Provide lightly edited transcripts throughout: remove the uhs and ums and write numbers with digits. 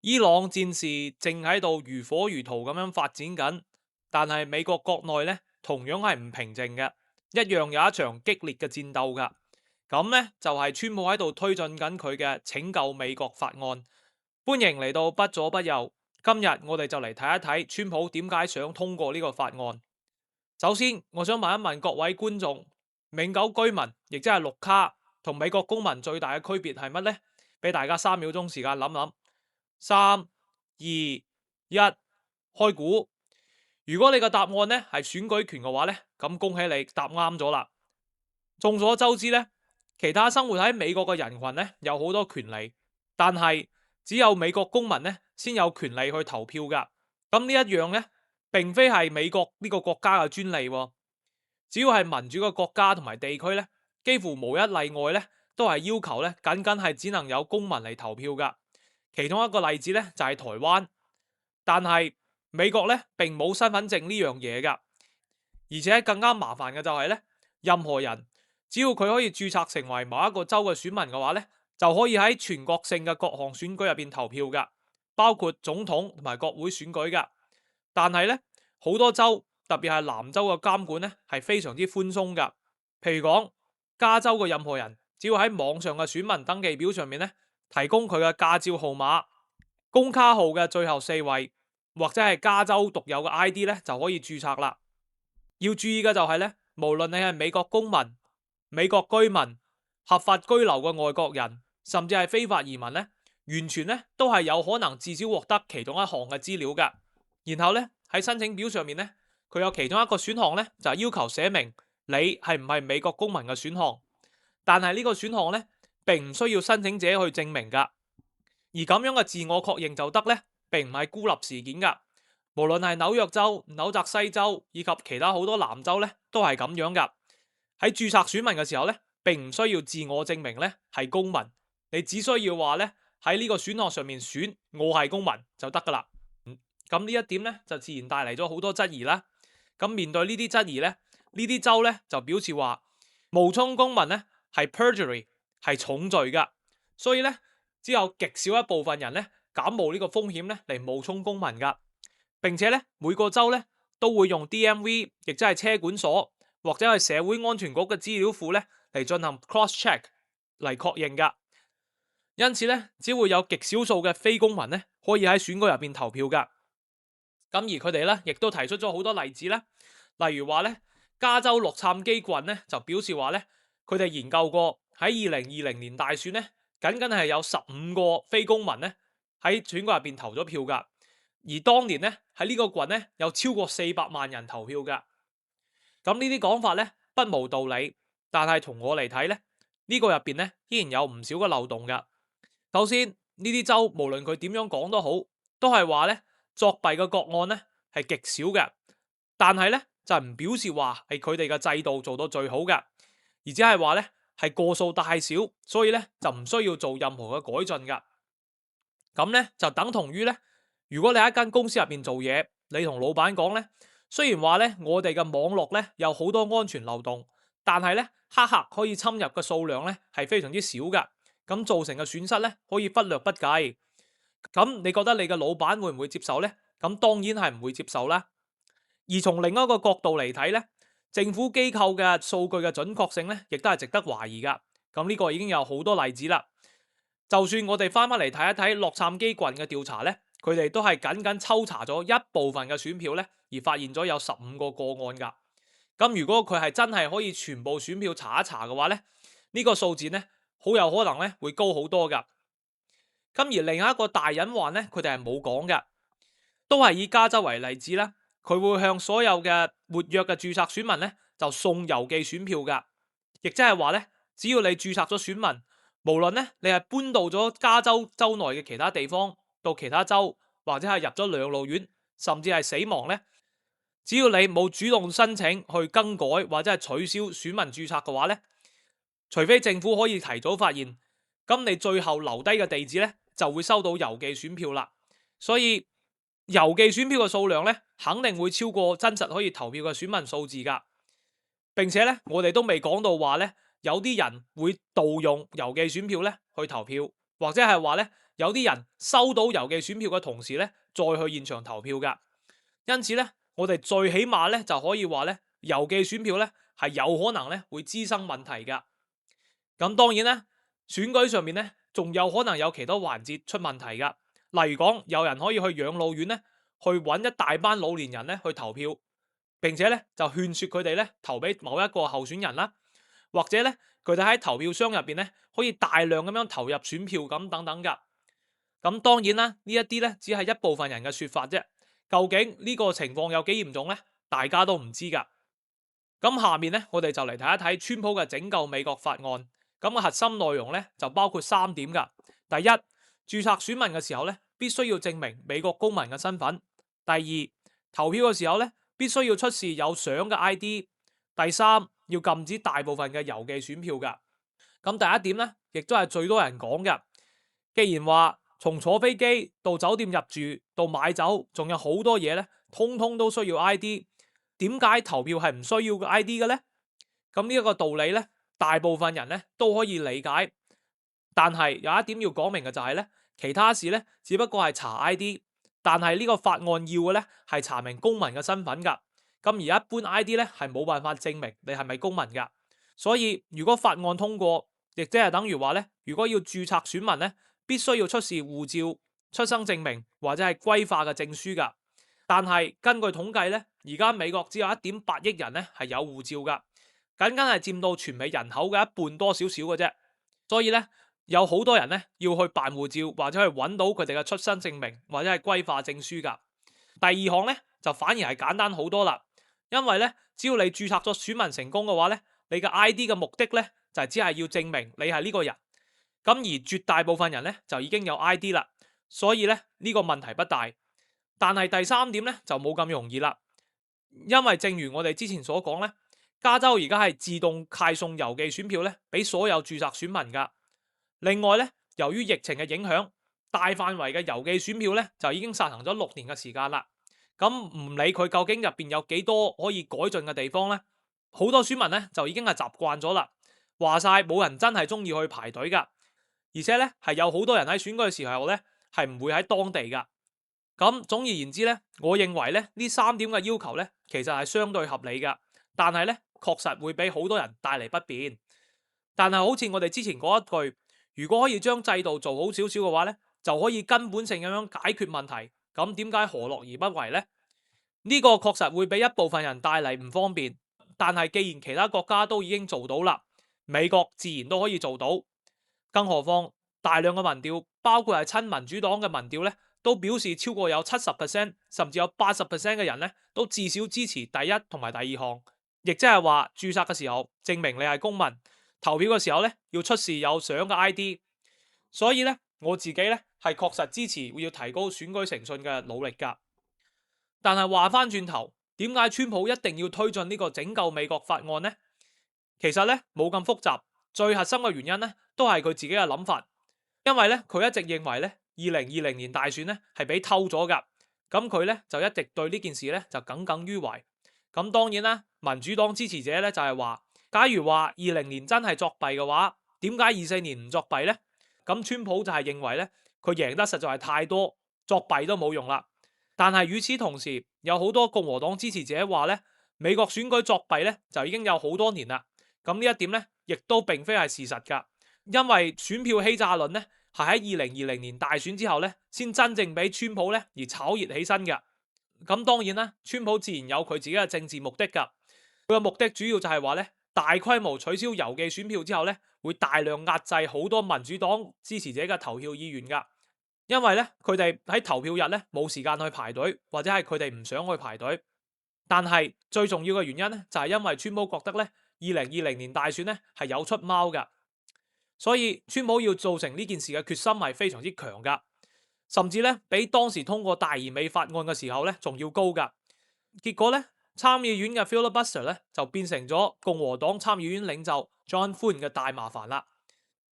伊朗戰事正喺度如火如荼咁樣發展緊，但係美國國內咧同樣係唔平靜嘅，一樣有一場激烈嘅戰鬥噶。咁呢，就係川普喺度推進緊佢嘅拯救美國法案。歡迎嚟到不左不右，今日我哋就嚟睇一睇川普點解想通過呢個法案。首先，我想問一問各位觀眾，永久居民亦即係綠卡同美國公民最大嘅區別係乜呢？俾大家3秒鐘時間諗諗。3、2、1，開估。如果你嘅答案呢係選舉權嘅話呢，咁恭喜你答啱咗啦。眾所周知呢，其他生活喺美國嘅人群呢有好多權利，但係只有美國公民呢先有權利去投票噶。咁呢一樣呢，並非係美國呢個國家嘅專利喎。只要係民主嘅國家同埋地區呢，幾乎無一例外呢，都係要求呢僅僅係只能有公民嚟投票噶。其中一個例子呢，就係台灣，但係美國呢並冇身份證呢樣嘢噶，而且更加麻煩嘅就係呢，任何人只要佢可以註冊成為某一個州嘅選民嘅話呢，就可以喺全國性嘅各項選舉入邊投票噶，包括總統同埋國會選舉噶。但係呢，好多州，特別係南州嘅監管呢係非常之寬鬆噶。譬如講加州嘅任何人，只要喺網上嘅選民登記表上面呢，提供佢嘅駕照號碼、工卡號嘅最後4位，或者係加州獨有嘅 ID 呢，就可以註冊啦。要注意嘅就係呢，無論你係美國公民、美國居民、合法居留嘅外國人，甚至係非法移民呢，完全呢都係有可能至少獲得其中一項嘅資料噶。然後呢，喺申請表上面呢，佢有其中一個選項呢，就係要求寫明你係唔係美國公民嘅選項。但係呢個選項呢，並唔需要申請者去證明噶。而咁樣嘅自我確認就得呢，並唔係孤立事件噶。無論係紐約州、紐澤西州以及其他好多南州呢，都係咁樣噶。喺註冊選民嘅時候呢，並唔需要自我證明呢係公民，你只需要話呢喺呢個選項上面選我係公民就得噶啦。咁呢一點呢，就自然帶嚟咗好多質疑啦。咁面對呢啲質疑呢，呢啲州呢就表示話冒充公民呢係 perjury， 係重罪噶。所以呢，只有極少一部分人呢敢冒呢個風險呢嚟冒充公民噶。並且呢，每個州呢都會用 DMV， 亦即係車管所或者係社會安全局嘅資料庫呢嚟進行 cross check 嚟確認噶。因此呢，只會有極少數嘅非公民呢可以喺選舉入邊投票噶。咁而佢哋咧，亦都提出咗好多例子啦。例如話咧，加州洛杉磯郡咧就表示話咧，佢哋研究過喺2020年大選咧，僅係有15個非公民咧喺選舉入邊投咗票噶。而當年咧喺呢個郡咧有超過400萬人投票噶。咁呢啲講法咧不無道理，但係從我嚟睇咧，呢個入邊咧依然有唔少嘅漏洞噶。首先呢啲州無論佢點樣講都好，都係話咧，作弊嘅個案咧係極少嘅，但係咧就唔表示話係佢哋嘅制度做到最好嘅，而只係話咧係個數太少，所以咧就唔需要做任何嘅改進噶。咁咧就等同於咧，如果你喺一間公司入邊做嘢，你同老闆講咧，雖然話咧我哋嘅網絡咧有好多安全漏洞，但係咧黑客可以侵入嘅數量咧係非常之少噶，咁造成嘅損失咧可以忽略不計。咁你覺得你嘅老闆會唔會接受呢？咁當然係唔會接受啦。而從另一個角度嚟睇呢，政府機構嘅數據嘅準確性呢，亦都係值得懷疑噶。咁呢個已經有好多例子啦。就算我哋翻返嚟睇一睇洛杉磯郡嘅調查呢，佢哋都係僅抽查咗一部分嘅選票呢，而發現咗有15個個案噶。咁如果佢係真係可以全部選票查一查嘅話呢，呢個數字呢，好有可能呢會高好多噶。咁而另一個大隱患咧，佢哋係冇講嘅，都係以加州為例子啦。佢會向所有嘅活躍嘅註冊選民咧，就送郵寄選票噶，亦即係話咧，只要你註冊咗選民，無論咧你係搬到咗加州州內嘅其他地方，到其他州，或者係入咗養老院，甚至係死亡咧，只要你冇主動申請去更改或者係取消選民註冊嘅話咧，除非政府可以提早發現，咁你最後留低嘅地址咧，就會收到郵寄選票啦。所以郵寄選票嘅數量咧，肯定會超過真實可以投票嘅選民數字噶。並且咧，我哋都未講到話咧，有啲人會盜用郵寄選票咧去投票，或者係話咧有啲人收到郵寄選票嘅同時咧，再去現場投票噶。因此咧，我哋最起碼咧就可以話咧，郵寄選票咧係有可能咧會滋生問題噶。咁當然咧，選舉上面咧仲有可能有其他環節出問題噶。例如講，有人可以去養老院咧，去揾一大班老年人咧去投票，並且咧就勸說佢哋咧投俾某一個候選人啦，或者咧佢哋喺投票箱入邊咧可以大量咁樣投入選票咁等等噶。咁當然啦，呢一啲咧只係一部分人嘅說法啫。究竟呢個情況有幾嚴重呢？大家都唔知噶。咁下面咧，我哋就嚟睇一睇川普嘅拯救美國法案。咁嘅核心內容咧就包括3點噶。第一，註冊選民嘅時候咧，必須要證明美國公民嘅身份。第二，投票嘅時候咧，必須要出示有相嘅 ID。第三，要禁止大部分嘅郵寄選票噶。咁第一點咧，亦都係最多人講嘅。既然話從坐飛機到酒店入住到買酒，仲有好多嘢咧，通通都需要 ID。點解投票係唔需要個 ID 嘅咧？咁呢一個道理咧，大部分人咧都可以理解。但係有一點要講明嘅就係咧，其他事咧只不過係查 ID，但係呢個法案要嘅咧係查明公民嘅身份噶。咁而一般 ID 咧係冇辦法證明你係咪公民噶。所以如果法案通過，亦即係等於話咧，如果要註冊選民咧，必須要出示護照、出生證明或者係歸化嘅證書噶。但係根據統計咧，而家美國只有1.8億人咧係有護照噶，僅僅係佔到全美人口嘅一半多少少嘅啫。所以咧，有好多人咧要去辦護照或者去揾到佢哋嘅出生證明或者係歸化證書噶。第二項咧就反而係簡單好多啦，因為咧只要你註冊咗選民成功嘅話咧，你嘅 ID 嘅目的咧就係只係要證明你係呢個人。咁而絕大部分人咧就已經有 ID 啦，所以咧呢個問題不大。但係第3點咧就冇咁容易啦，因為正如我哋之前所講咧，加州而家係自動派送郵寄選票咧俾所有註冊選民噶。另外咧，由於疫情嘅影響，大範圍嘅郵寄選票咧就已經實行咗6年嘅時間啦。咁唔理佢究竟入邊有幾多可以改進嘅地方咧，好多選民咧就已經係習慣咗啦。話晒冇人真係中意去排隊噶。而且咧係有好多人喺選舉嘅時候咧係唔會喺當地噶。咁總而言之咧，我認為咧呢3點嘅要求咧其實係相對合理噶，但係咧確實會俾好多人帶嚟不便。但係好似我哋之前講一句，如果可以將制度做好少少嘅話咧，就可以根本性咁樣解決問題。咁點解何樂而不為呢？呢個確實會俾一部分人帶嚟唔方便，但係既然其他國家都已經做到啦，美國自然都可以做到。更何況大量嘅民調，包括係親民主黨嘅民調咧，都表示超過有70%甚至有80% 嘅人咧，都至少支持第一同埋第二項，亦即係話註冊嘅時候證明你係公民，投票嘅時候咧要出示有相嘅 ID。所以咧我自己咧係確實支持要提高選舉誠信嘅努力噶。但係話翻轉頭，點解川普一定要推進呢個拯救美國法案呢？其實咧冇咁複雜。最核心嘅原因咧，都係佢自己嘅諗法，因為咧佢一直認為咧2020年大選咧係俾偷咗噶，咁佢咧就一直對呢件事咧就耿耿於懷。咁當然啦，民主黨支持者咧就係話，假如話20年真係作弊嘅話，點解24年唔作弊呢？咁川普就係認為咧，佢贏得實在係太多，作弊都冇用啦。但係與此同時，有好多共和黨支持者話咧，美國選舉作弊咧就已經有好多年啦。咁呢一點咧，亦都並非係事實㗎，因為選票欺詐論咧係喺2020年大選之後咧，先真正俾川普咧而炒熱起身嘅。咁當然啦，川普自然有佢自己嘅政治目的㗎。佢嘅目的主要就係話咧，大規模取消郵寄選票之後咧，會大量壓制好多民主黨支持者嘅投票意願㗎。因為咧，佢哋喺投票日咧冇時間去排隊，或者係佢哋唔想去排隊。但係最重要嘅原因咧，就係因為川普覺得咧，2020年大選咧係有出貓噶，所以川普要做成呢件事嘅決心係非常之強噶，甚至咧比當時通過大而美法案嘅時候咧仲要高噶。結果咧，參議院嘅 filibuster 咧就變成咗共和黨參議院領袖 John Thune 嘅大麻煩啦。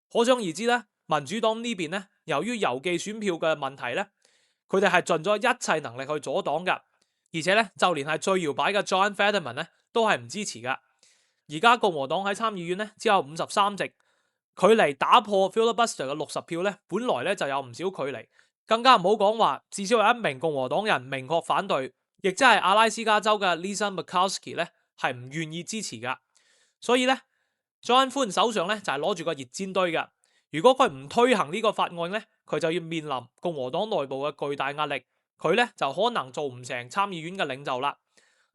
可想而知咧，民主黨呢邊咧，由於郵寄選票嘅問題咧，佢哋係盡咗一切能力去阻擋噶，而且咧就連係最搖擺嘅 John Fetterman 咧都係唔支持噶。而家共和黨喺參議院咧只有53席，距離打破 filibuster 嘅60票咧，本來咧就有唔少距離，更加唔好講話，至少有一名共和黨人明確反對，亦即係阿拉斯加州嘅 Lisa Murkowski 咧係唔願意支持噶。所以咧 John Thune 手上咧就係攞住個熱煎堆噶。如果佢唔推行呢個法案咧，佢就要面臨共和黨內部嘅巨大壓力，佢咧就可能做唔成參議院嘅領袖啦。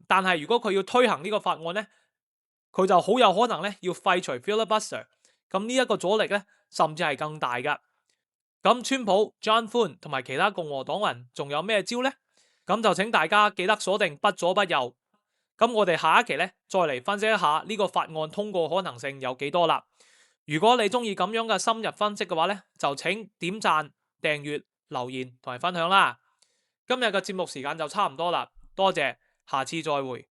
但係如果佢要推行呢個法案咧，佢就好有可能咧要廢除 filibuster， 咁呢一個阻力咧甚至係更大噶。咁川普、John Thune 同埋其他共和黨人仲有咩招呢？咁就請大家記得鎖定不左不右。咁我哋下一期咧再嚟分析一下呢個法案通過可能性有幾多啦。如果你中意咁樣嘅深入分析嘅話咧，就請點讚、訂閱、留言同埋分享啦。今日嘅節目時間就差唔多啦，多謝，下次再會。